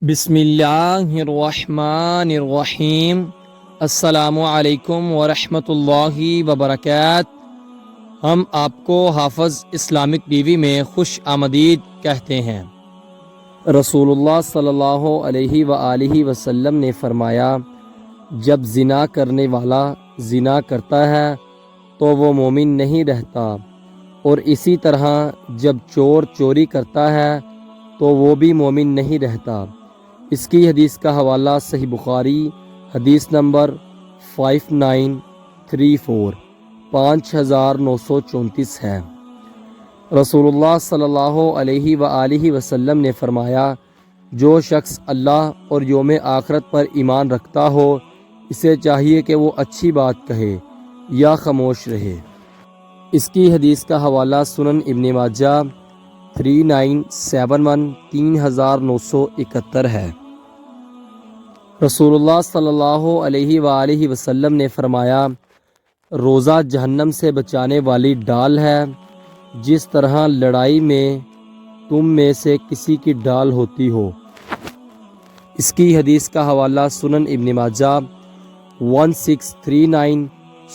بسم اللہ الرحمن الرحیم۔ السلام علیکم ورحمۃ اللہ وبرکاتہ۔ ہم آپ کو حافظ اسلامک ٹی وی میں خوش آمدید کہتے ہیں۔ رسول اللہ صلی اللہ علیہ وآلہ وسلم نے فرمایا، جب زنا کرنے والا زنا کرتا ہے تو وہ مومن نہیں رہتا، اور اسی طرح جب چور چوری کرتا ہے تو وہ بھی مومن نہیں رہتا۔ اس کی حدیث کا حوالہ صحیح بخاری حدیث نمبر 5934 5934 ہے۔ رسول اللہ صلی اللہ علیہ وآلہ وسلم نے فرمایا، جو شخص اللہ اور یوم آخرت پر ایمان رکھتا ہو، اسے چاہیے کہ وہ اچھی بات کہے یا خاموش رہے۔ اس کی حدیث کا حوالہ سنن ابن ماجہ 3971 3971 ہے۔ رسول اللہ صلی اللہ علیہ وآلہ وسلم نے فرمایا، روزہ جہنم سے بچانے والی ڈال ہے، جس طرح لڑائی میں تم میں سے کسی کی ڈال ہوتی ہو۔ اس کی حدیث کا حوالہ سنن ابن ماجہ 1639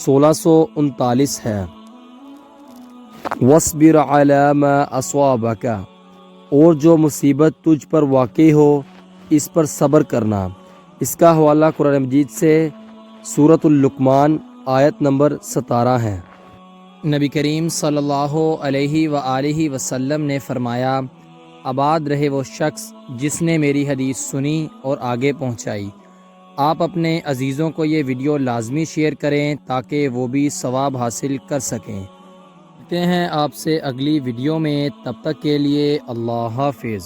1639 ہے۔ وَاصْبِرْ عَلَىٰ مَا أَصَابَكَ، اور جو مصیبت تجھ پر واقع ہو اس پر صبر کرنا۔ اس کا حوالہ قرآن مجید سے سورۃ اللقمان آیت نمبر 17 ہے۔ نبی کریم صلی اللہ علیہ وآلہ وسلم نے فرمایا، آباد رہے وہ شخص جس نے میری حدیث سنی اور آگے پہنچائی۔ آپ اپنے عزیزوں کو یہ ویڈیو لازمی شیئر کریں تاکہ وہ بھی ثواب حاصل کر سکیں۔ ملتے ہیں آپ سے اگلی ویڈیو میں، تب تک کے لیے اللہ حافظ۔